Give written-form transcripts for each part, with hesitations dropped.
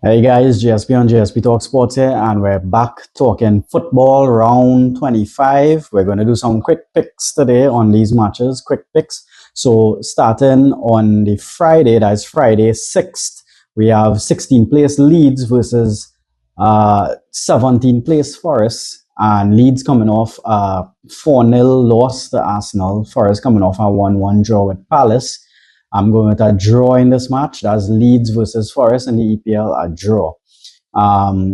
Hey guys, JSP on JSP Talk Sports here, and we're back talking football round 25. We're going to do some quick picks today on these matches, quick picks. So, starting on the Friday, that's Friday 6th, we have 16th place Leeds versus 17th place Forest. And Leeds coming off a 4-0 loss to Arsenal. Forest coming off a 1-1 draw with Palace. I'm going with a draw in this match. That's Leeds versus Forest in the EPL, a draw.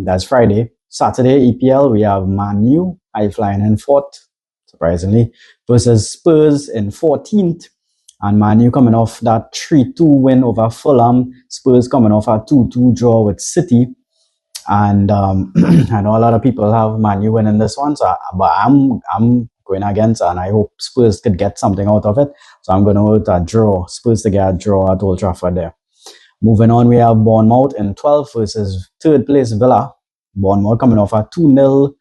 That's Friday. Saturday, EPL, we have Man U, high flying in 4th, surprisingly, versus Spurs in 14th. And Man U coming off that 3-2 win over Fulham. Spurs coming off a 2-2 draw with City. And I know a lot of people have Man U winning this one, but I'm going against, and I hope Spurs could get something out of it. So I'm going to go with a draw. Spurs to get a draw at Old Trafford there. Moving on, we have Bournemouth in 12th versus 3rd place Villa. Bournemouth coming off a 2-0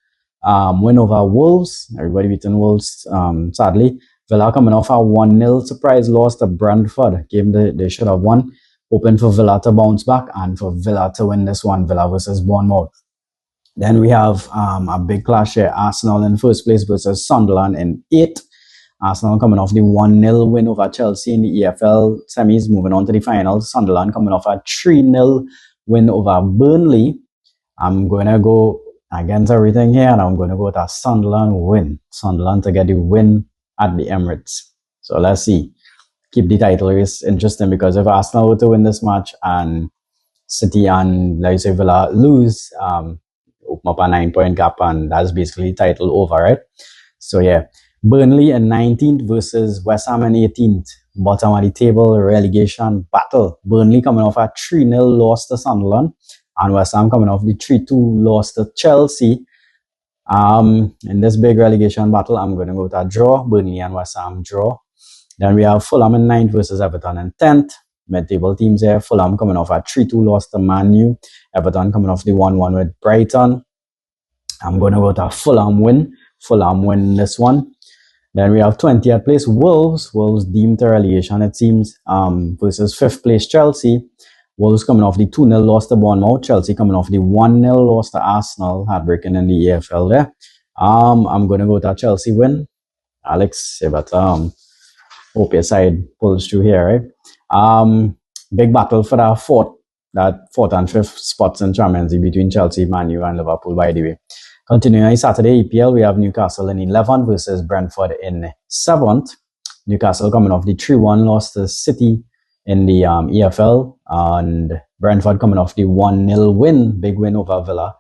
win over Wolves. Everybody beating Wolves, sadly. Villa coming off a 1-0 surprise loss to Brentford. Game they should have won. Hoping for Villa to bounce back and for Villa to win this one, Villa versus Bournemouth. Then we have a big clash here. Arsenal in 1st place versus Sunderland in 8th. Arsenal coming off the 1-0 win over Chelsea in the EFL semis, moving on to the finals. Sunderland coming off a 3-0 win over Burnley. I'm going to go against everything here, and I'm going to go with a Sunderland win. Sunderland to get the win at the Emirates. So let's see. Keep the title race interesting, because if Arsenal were to win this match and City and, like you say, Villa lose, open up a 9-point gap, and that's basically title over, right? So yeah, Burnley in 19th versus West Ham in 18th. Bottom of the table relegation battle. Burnley coming off a 3-0 loss to Sunderland, and West Ham coming off the 3-2 loss to Chelsea. In this big relegation battle, I'm going to go with a draw. Burnley and West Ham draw. Then we have Fulham in 9th versus Everton in 10th. Mid-table teams here. Fulham coming off a 3-2 loss to Man U. Everton coming off the 1-1 with Brighton. I'm going to go with a Fulham win. Fulham win this one. Then we have 20th place Wolves. Wolves deemed to relegation, it seems, versus 5th place Chelsea. Wolves coming off the 2-0 loss to Bournemouth. Chelsea coming off the 1-0 loss to Arsenal. Heartbreaking in the EFL there. I'm going to go with a Chelsea win. Alex, but hope your side pulls through here, right? Big battle for that 4th and 5th spots in Champions League between Chelsea, Man U, and Liverpool, by the way. Continuing Saturday EPL, we have Newcastle in 11th versus Brentford in 7th. Newcastle coming off the 3-1 loss to City in the EFL, and Brentford coming off the 1-0 win, big win over Villa.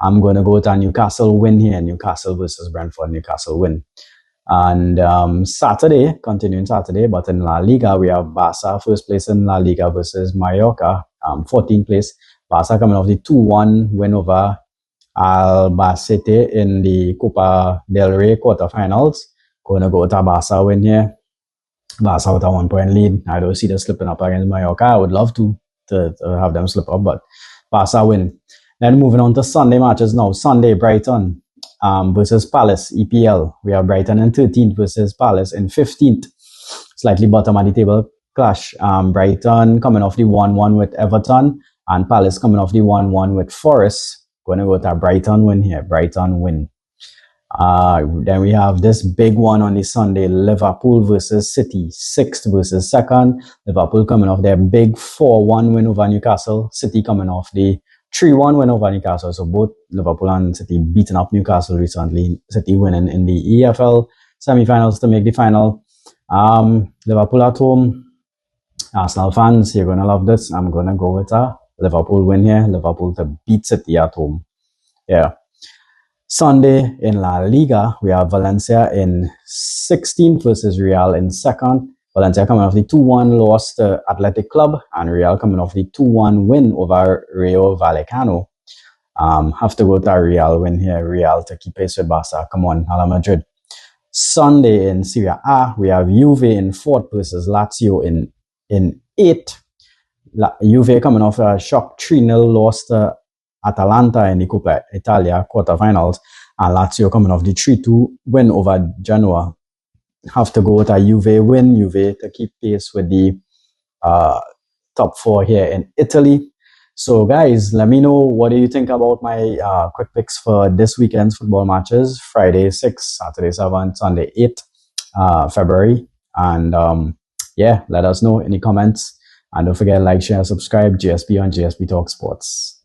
I'm going to go with a Newcastle win here. Newcastle versus Brentford, Newcastle win. And continuing Saturday, but in La Liga, we have Barca, 1st place in La Liga versus Mallorca, 14th place. Barca coming off the 2-1 win over Albacete in the Copa del Rey quarterfinals. Going to go with a Barca win here. Barca with a 1-point lead. I don't see them slipping up against Mallorca. I would love to have them slip up, but Barca win. Then moving on to Sunday matches now. Sunday, Brighton versus Palace, EPL. We have Brighton in 13th versus Palace in 15th. Slightly bottom of the table clash. Brighton coming off the 1-1 with Everton, and Palace coming off the 1-1 with Forest. Going to go with a Brighton win here. Brighton win. Then we have this big one on the Sunday. Liverpool versus City. 6th versus 2nd. Liverpool coming off their big 4-1 win over Newcastle. City coming off the 3-1 win over Newcastle. So both Liverpool and City beating up Newcastle recently. City winning in the EFL semi-finals to make the final. Liverpool at home. Arsenal fans, you're going to love this. I'm going to go with a Liverpool win here. Liverpool to beat City at home. Yeah. Sunday in La Liga, we have Valencia in 16th versus Real in 2nd. Valencia coming off the 2-1 loss to Athletic Club, and Real coming off the 2-1 win over Rayo Vallecano. Have to go to a Real win here. Real to keep pace with Barca. Come on, Hala Madrid. Sunday in Serie A, we have Juve in 4th versus Lazio in 8th. Juve coming off a shock 3-0 loss to Atalanta in the Coppa Italia quarterfinals, and Lazio coming off the 3-2 win over Genoa. Have to go with a Juve win. Juve to keep pace with the top 4 here in Italy. So, guys, let me know what do you think about my quick picks for this weekend's football matches: Friday 6, Saturday 7, Sunday 8, February. And yeah, let us know in the comments. And don't forget to like, share, subscribe. GSP on GSP Talk Sports.